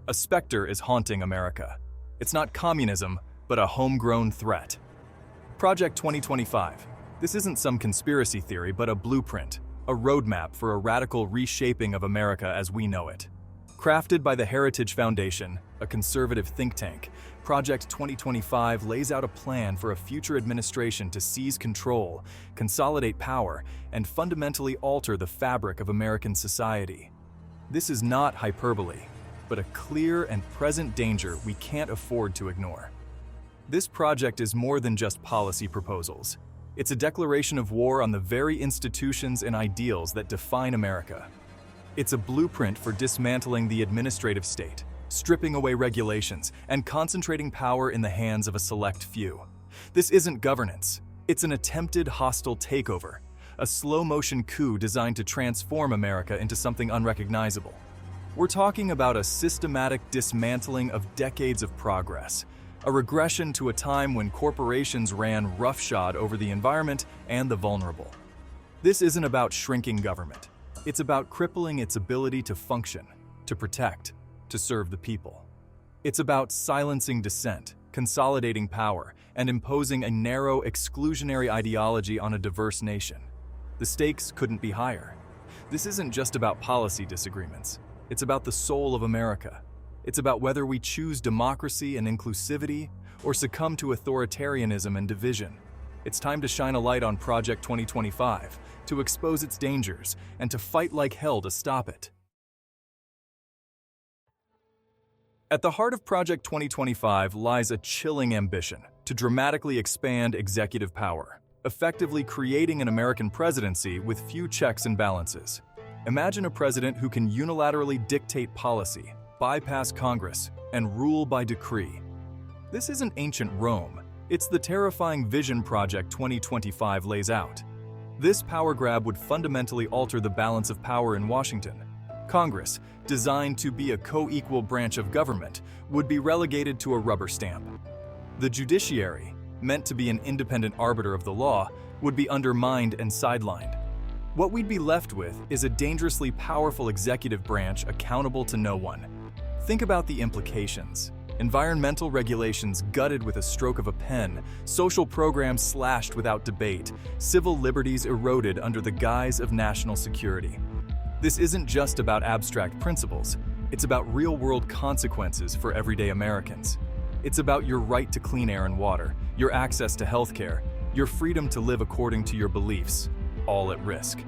A specter is haunting America. It's not communism, but a homegrown threat. Project 2025. This isn't some conspiracy theory, but a blueprint, a roadmap for a radical reshaping of America as we know it. Crafted by the Heritage Foundation, a conservative think tank, Project 2025 lays out a plan for a future administration to seize control, consolidate power, and fundamentally alter the fabric of American society. This is not hyperbole, but a clear and present danger we can't afford to ignore. This project is more than just policy proposals. It's a declaration of war on the very institutions and ideals that define America. It's a blueprint for dismantling the administrative state, stripping away regulations, and concentrating power in the hands of a select few. This isn't governance. It's an attempted hostile takeover, a slow-motion coup designed to transform America into something unrecognizable. We're talking about a systematic dismantling of decades of progress, a regression to a time when corporations ran roughshod over the environment and the vulnerable. This isn't about shrinking government. It's about crippling its ability to function, to protect, to serve the people. It's about silencing dissent, consolidating power, and imposing a narrow, exclusionary ideology on a diverse nation. The stakes couldn't be higher. This isn't just about policy disagreements. It's about the soul of America. It's about whether we choose democracy and inclusivity or succumb to authoritarianism and division. It's time to shine a light on Project 2025, to expose its dangers, and to fight like hell to stop it. At the heart of Project 2025 lies a chilling ambition to dramatically expand executive power, effectively creating an American presidency with few checks and balances. Imagine a president who can unilaterally dictate policy, bypass Congress, and rule by decree. This isn't ancient Rome. It's the terrifying vision Project 2025 lays out. This power grab would fundamentally alter the balance of power in Washington. Congress, designed to be a co-equal branch of government, would be relegated to a rubber stamp. The judiciary, meant to be an independent arbiter of the law, would be undermined and sidelined. What we'd be left with is a dangerously powerful executive branch accountable to no one. Think about the implications. Environmental regulations gutted with a stroke of a pen, social programs slashed without debate, civil liberties eroded under the guise of national security. This isn't just about abstract principles. It's about real-world consequences for everyday Americans. It's about your right to clean air and water, your access to healthcare, your freedom to live according to your beliefs, all at risk.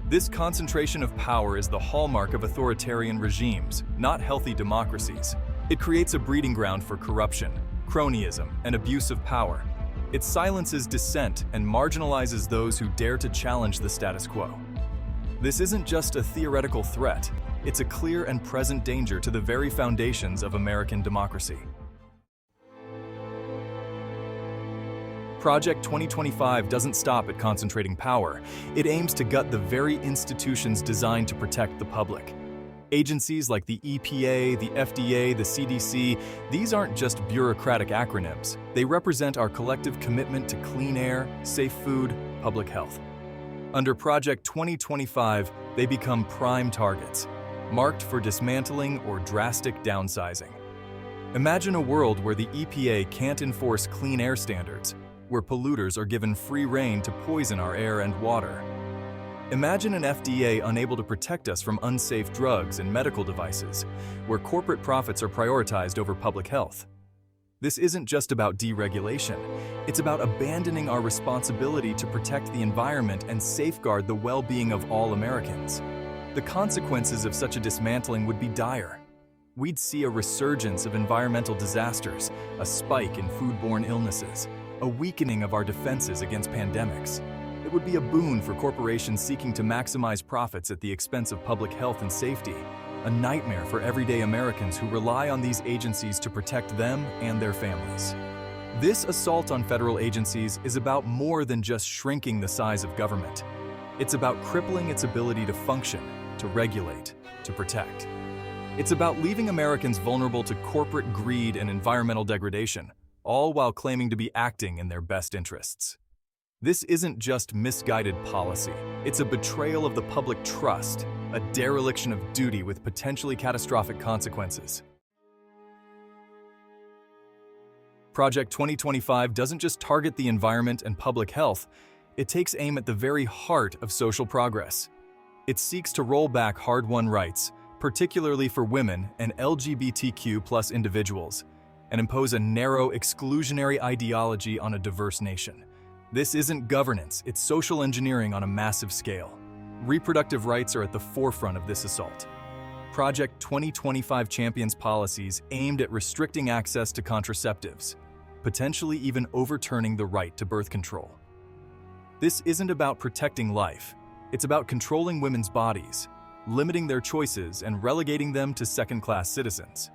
This concentration of power is the hallmark of authoritarian regimes, not healthy democracies. It creates a breeding ground for corruption, cronyism, and abuse of power. It silences dissent and marginalizes those who dare to challenge the status quo. This isn't just a theoretical threat, it's a clear and present danger to the very foundations of American democracy. Project 2025 doesn't stop at concentrating power. It aims to gut the very institutions designed to protect the public. Agencies like the EPA, the FDA, the CDC, these aren't just bureaucratic acronyms. They represent our collective commitment to clean air, safe food, public health. Under Project 2025, they become prime targets, marked for dismantling or drastic downsizing. Imagine a world where the EPA can't enforce clean air standards, where polluters are given free rein to poison our air and water. Imagine an FDA unable to protect us from unsafe drugs and medical devices, where corporate profits are prioritized over public health. This isn't just about deregulation. It's about abandoning our responsibility to protect the environment and safeguard the well-being of all Americans. The consequences of such a dismantling would be dire. We'd see a resurgence of environmental disasters, a spike in foodborne illnesses, a weakening of our defenses against pandemics. It would be a boon for corporations seeking to maximize profits at the expense of public health and safety, a nightmare for everyday Americans who rely on these agencies to protect them and their families. This assault on federal agencies is about more than just shrinking the size of government. It's about crippling its ability to function, to regulate, to protect. It's about leaving Americans vulnerable to corporate greed and environmental degradation, all while claiming to be acting in their best interests. This isn't just misguided policy. It's a betrayal of the public trust, a dereliction of duty with potentially catastrophic consequences. Project 2025 doesn't just target the environment and public health, it takes aim at the very heart of social progress. It seeks to roll back hard-won rights, particularly for women and LGBTQ+ individuals, and impose a narrow, exclusionary ideology on a diverse nation. This isn't governance, it's social engineering on a massive scale. Reproductive rights are at the forefront of this assault. Project 2025 champions policies aimed at restricting access to contraceptives, potentially even overturning the right to birth control. This isn't about protecting life, it's about controlling women's bodies, limiting their choices and relegating them to second-class citizens.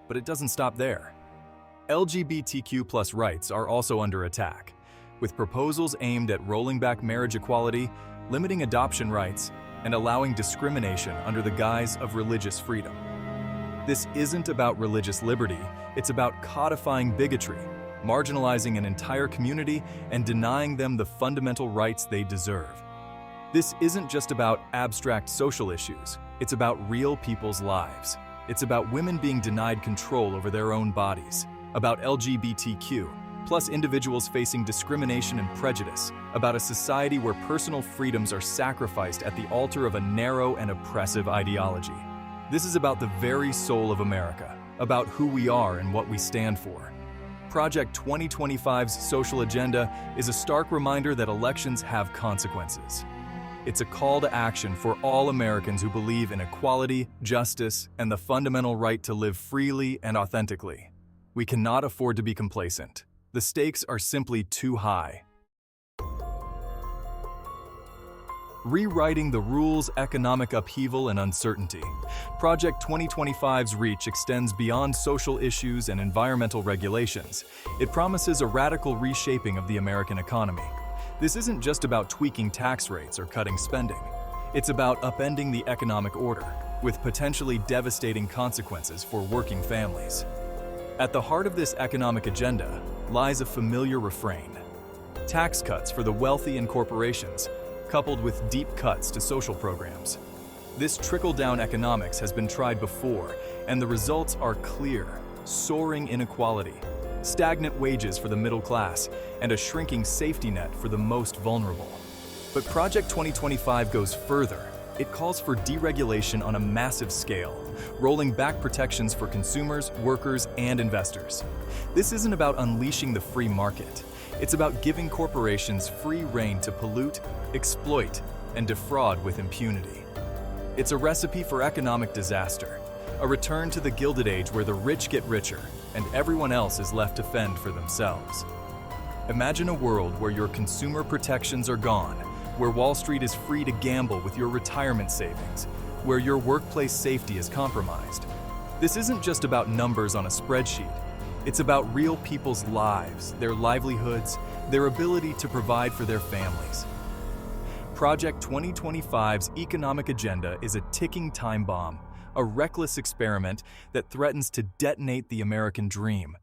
But it doesn't stop there. LGBTQ+ rights are also under attack, with proposals aimed at rolling back marriage equality, limiting adoption rights, and allowing discrimination under the guise of religious freedom. This isn't about religious liberty, it's about codifying bigotry, marginalizing an entire community, and denying them the fundamental rights they deserve. This isn't just about abstract social issues, it's about real people's lives. It's about women being denied control over their own bodies, about LGBTQ, plus individuals facing discrimination and prejudice, about a society where personal freedoms are sacrificed at the altar of a narrow and oppressive ideology. This is about the very soul of America, about who we are and what we stand for. Project 2025's social agenda is a stark reminder that elections have consequences. It's a call to action for all Americans who believe in equality, justice, and the fundamental right to live freely and authentically. We cannot afford to be complacent. The stakes are simply too high. Rewriting the rules, economic upheaval, and uncertainty. Project 2025's reach extends beyond social issues and environmental regulations. It promises a radical reshaping of the American economy. This isn't just about tweaking tax rates or cutting spending. It's about upending the economic order, with potentially devastating consequences for working families. At the heart of this economic agenda lies a familiar refrain: tax cuts for the wealthy and corporations, coupled with deep cuts to social programs. This trickle-down economics has been tried before, and the results are clear: soaring inequality, stagnant wages for the middle class, and a shrinking safety net for the most vulnerable. But Project 2025 goes further. It calls for deregulation on a massive scale, rolling back protections for consumers, workers, and investors. This isn't about unleashing the free market. It's about giving corporations free rein to pollute, exploit, and defraud with impunity. It's a recipe for economic disaster, a return to the Gilded Age where the rich get richer and everyone else is left to fend for themselves. Imagine a world where your consumer protections are gone, where Wall Street is free to gamble with your retirement savings, where your workplace safety is compromised. This isn't just about numbers on a spreadsheet. It's about real people's lives, their livelihoods, their ability to provide for their families. Project 2025's economic agenda is a ticking time bomb, a reckless experiment that threatens to detonate the American dream.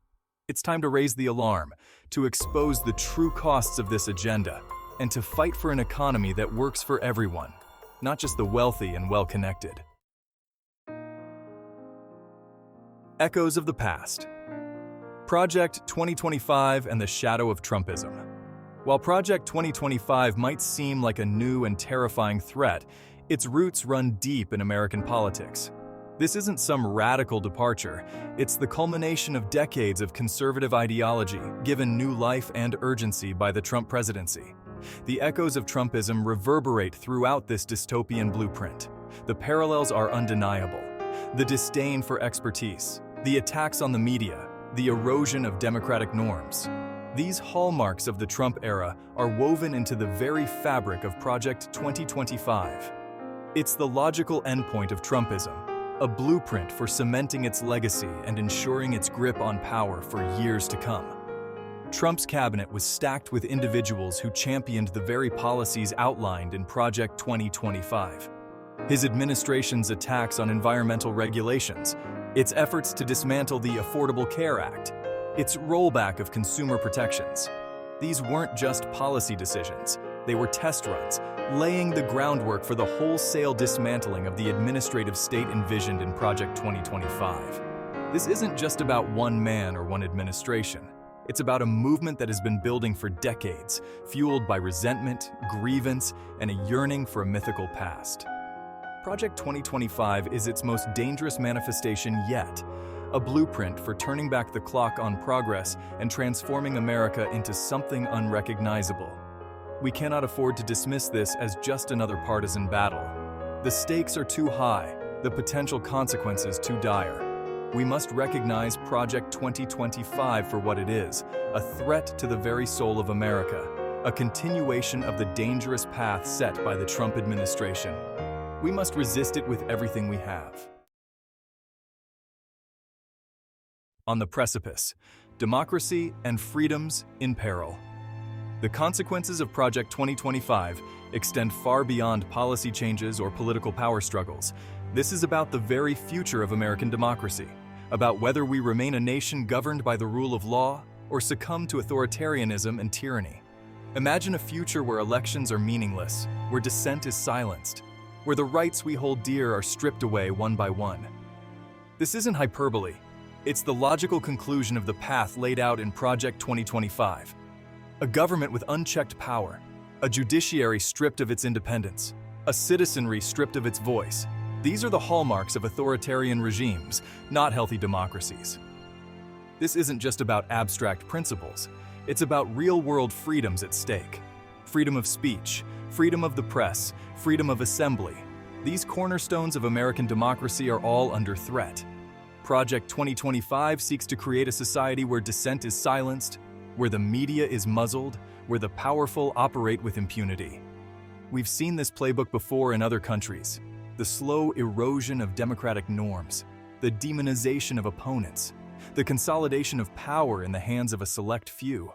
It's time to raise the alarm, to expose the true costs of this agenda, and to fight for an economy that works for everyone, not just the wealthy and well-connected. Echoes of the past. Project 2025 and the shadow of Trumpism. While Project 2025 might seem like a new and terrifying threat, its roots run deep in American politics. This isn't some radical departure, it's the culmination of decades of conservative ideology given new life and urgency by the Trump presidency. The echoes of Trumpism reverberate throughout this dystopian blueprint. The parallels are undeniable. The disdain for expertise, the attacks on the media, the erosion of democratic norms. These hallmarks of the Trump era are woven into the very fabric of Project 2025. It's the logical endpoint of Trumpism, a blueprint for cementing its legacy and ensuring its grip on power for years to come. Trump's cabinet was stacked with individuals who championed the very policies outlined in Project 2025. His administration's attacks on environmental regulations, its efforts to dismantle the Affordable Care Act, its rollback of consumer protections. These weren't just policy decisions, they were test runs, laying the groundwork for the wholesale dismantling of the administrative state envisioned in Project 2025. This isn't just about one man or one administration. It's about a movement that has been building for decades, fueled by resentment, grievance, and a yearning for a mythical past. Project 2025 is its most dangerous manifestation yet, a blueprint for turning back the clock on progress and transforming America into something unrecognizable. We cannot afford to dismiss this as just another partisan battle. The stakes are too high, the potential consequences too dire. We must recognize Project 2025 for what it is, a threat to the very soul of America, a continuation of the dangerous path set by the Trump administration. We must resist it with everything we have. On the precipice, democracy and freedoms in peril. The consequences of Project 2025 extend far beyond policy changes or political power struggles. This is about the very future of American democracy, about whether we remain a nation governed by the rule of law or succumb to authoritarianism and tyranny. Imagine a future where elections are meaningless, where dissent is silenced, where the rights we hold dear are stripped away one by one. This isn't hyperbole. It's the logical conclusion of the path laid out in Project 2025. A government with unchecked power, a judiciary stripped of its independence, a citizenry stripped of its voice. These are the hallmarks of authoritarian regimes, not healthy democracies. This isn't just about abstract principles. It's about real-world freedoms at stake. Freedom of speech, freedom of the press, freedom of assembly. These cornerstones of American democracy are all under threat. Project 2025 seeks to create a society where dissent is silenced, where the media is muzzled, where the powerful operate with impunity. We've seen this playbook before in other countries. The slow erosion of democratic norms, the demonization of opponents, the consolidation of power in the hands of a select few.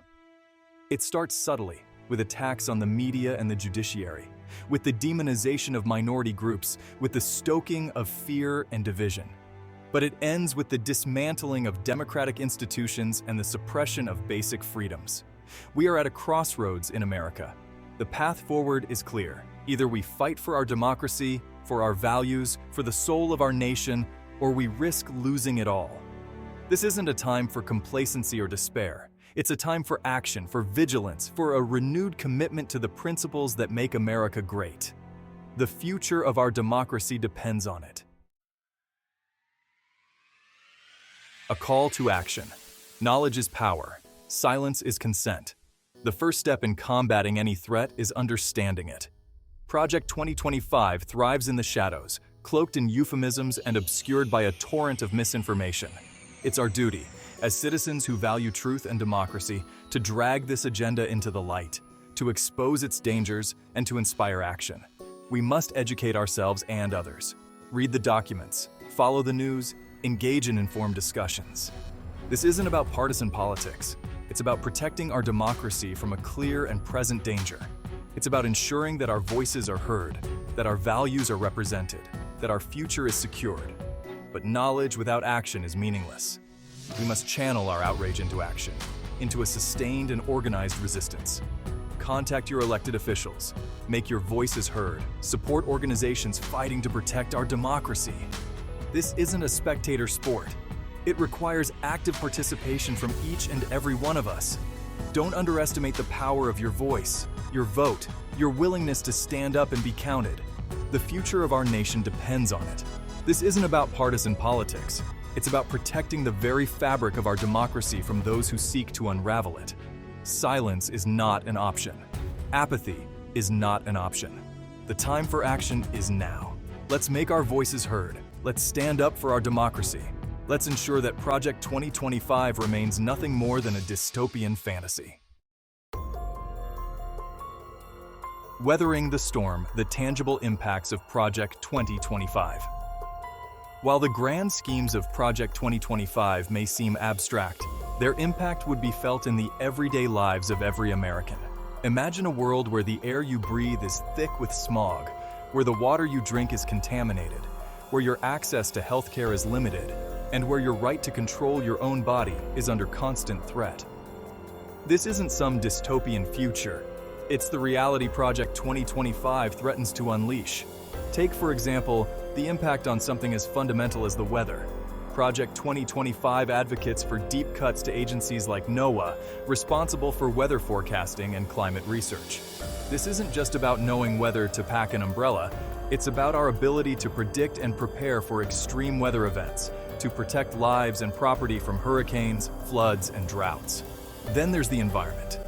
It starts subtly, with attacks on the media and the judiciary, with the demonization of minority groups, with the stoking of fear and division. But it ends with the dismantling of democratic institutions and the suppression of basic freedoms. We are at a crossroads in America. The path forward is clear. Either we fight for our democracy, for our values, for the soul of our nation, or we risk losing it all. This isn't a time for complacency or despair. It's a time for action, for vigilance, for a renewed commitment to the principles that make America great. The future of our democracy depends on it. A call to action. Knowledge is power. Silence is consent. The first step in combating any threat is understanding it. Project 2025 thrives in the shadows, cloaked in euphemisms and obscured by a torrent of misinformation. It's our duty, as citizens who value truth and democracy, to drag this agenda into the light, to expose its dangers, and to inspire action. We must educate ourselves and others. Read the documents, follow the news, engage in informed discussions. This isn't about partisan politics. It's about protecting our democracy from a clear and present danger. It's about ensuring that our voices are heard, that our values are represented, that our future is secured. But knowledge without action is meaningless. We must channel our outrage into action, into a sustained and organized resistance. Contact your elected officials, make your voices heard, support organizations fighting to protect our democracy. This isn't a spectator sport. It requires active participation from each and every one of us. Don't underestimate the power of your voice, your vote, your willingness to stand up and be counted. The future of our nation depends on it. This isn't about partisan politics. It's about protecting the very fabric of our democracy from those who seek to unravel it. Silence is not an option. Apathy is not an option. The time for action is now. Let's make our voices heard. Let's stand up for our democracy. Let's ensure that Project 2025 remains nothing more than a dystopian fantasy. Weathering the storm, the tangible impacts of Project 2025. While the grand schemes of Project 2025 may seem abstract, their impact would be felt in the everyday lives of every American. Imagine a world where the air you breathe is thick with smog, where the water you drink is contaminated, where your access to healthcare is limited, and where your right to control your own body is under constant threat. This isn't some dystopian future. It's the reality Project 2025 threatens to unleash. Take, for example, the impact on something as fundamental as the weather. Project 2025 advocates for deep cuts to agencies like NOAA, responsible for weather forecasting and climate research. This isn't just about knowing whether to pack an umbrella, it's about our ability to predict and prepare for extreme weather events, to protect lives and property from hurricanes, floods, and droughts. Then there's the environment.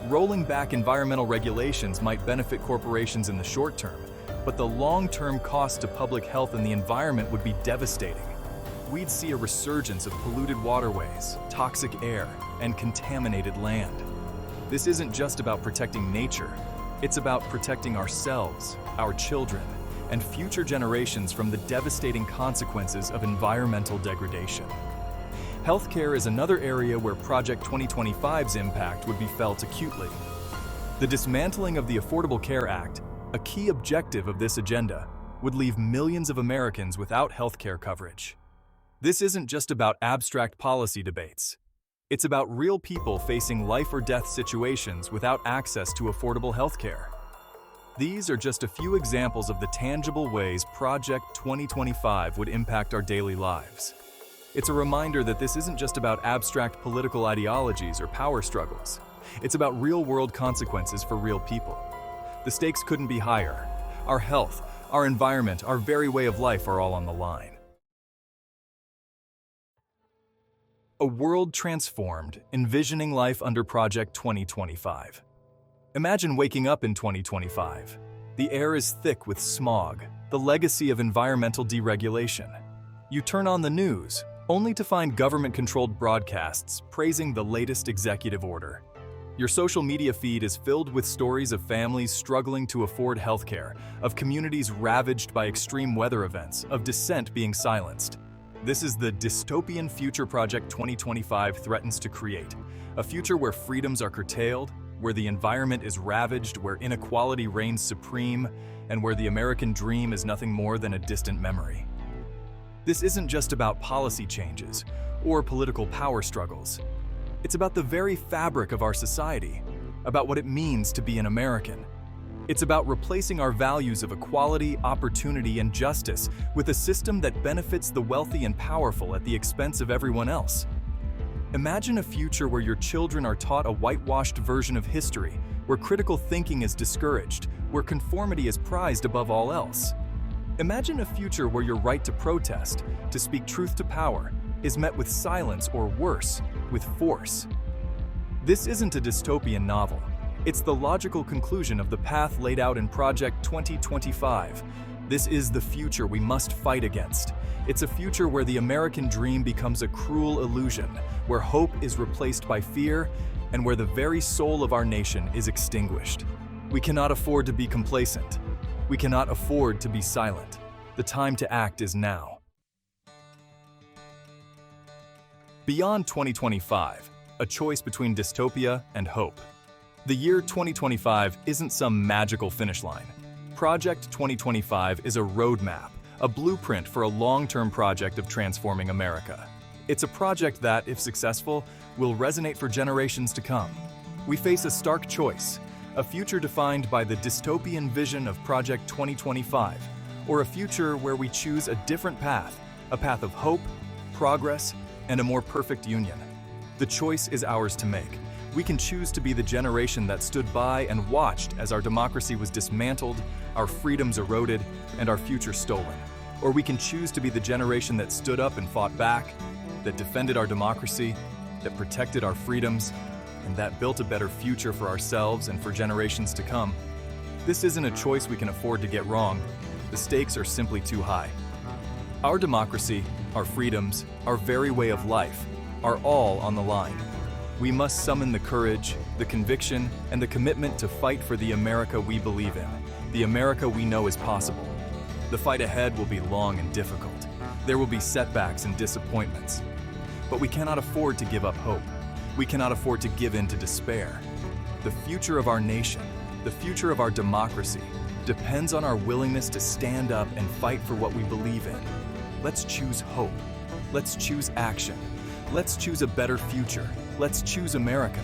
Rolling back environmental regulations might benefit corporations in the short term, but the long-term cost to public health and the environment would be devastating. We'd see a resurgence of polluted waterways, toxic air, and contaminated land. This isn't just about protecting nature, it's about protecting ourselves, our children, and future generations from the devastating consequences of environmental degradation. Healthcare is another area where Project 2025's impact would be felt acutely. The dismantling of the Affordable Care Act, a key objective of this agenda, would leave millions of Americans without healthcare coverage. This isn't just about abstract policy debates. It's about real people facing life or death situations without access to affordable healthcare. These are just a few examples of the tangible ways Project 2025 would impact our daily lives. It's a reminder that this isn't just about abstract political ideologies or power struggles. It's about real-world consequences for real people. The stakes couldn't be higher. Our health, our environment, our very way of life are all on the line. A world transformed, envisioning life under Project 2025. Imagine waking up in 2025. The air is thick with smog, the legacy of environmental deregulation. You turn on the news, only to find government-controlled broadcasts praising the latest executive order. Your social media feed is filled with stories of families struggling to afford healthcare, of communities ravaged by extreme weather events, of dissent being silenced. This is the dystopian future Project 2025 threatens to create, a future where freedoms are curtailed, where the environment is ravaged, where inequality reigns supreme, and where the American dream is nothing more than a distant memory. This isn't just about policy changes or political power struggles. It's about the very fabric of our society, about what it means to be an American. It's about replacing our values of equality, opportunity, and justice with a system that benefits the wealthy and powerful at the expense of everyone else. Imagine a future where your children are taught a whitewashed version of history, where critical thinking is discouraged, where conformity is prized above all else. Imagine a future where your right to protest, to speak truth to power, is met with silence or worse, with force. This isn't a dystopian novel. It's the logical conclusion of the path laid out in Project 2025. This is the future we must fight against. It's a future where the American dream becomes a cruel illusion, where hope is replaced by fear, and where the very soul of our nation is extinguished. We cannot afford to be complacent. We cannot afford to be silent. The time to act is now. Beyond 2025, a choice between dystopia and hope. The year 2025 isn't some magical finish line. Project 2025 is a roadmap, a blueprint for a long-term project of transforming America. It's a project that, if successful, will resonate for generations to come. We face a stark choice, a future defined by the dystopian vision of Project 2025, or a future where we choose a different path, a path of hope, progress, and a more perfect union. The choice is ours to make. We can choose to be the generation that stood by and watched as our democracy was dismantled, our freedoms eroded, and our future stolen. Or we can choose to be the generation that stood up and fought back, that defended our democracy, that protected our freedoms, and that built a better future for ourselves and for generations to come. This isn't a choice we can afford to get wrong. The stakes are simply too high. Our democracy, our freedoms, our very way of life are all on the line. We must summon the courage, the conviction, and the commitment to fight for the America we believe in, the America we know is possible. The fight ahead will be long and difficult. There will be setbacks and disappointments. But we cannot afford to give up hope. We cannot afford to give in to despair. The future of our nation, the future of our democracy, depends on our willingness to stand up and fight for what we believe in. Let's choose hope. Let's choose action. Let's choose a better future. Let's choose America.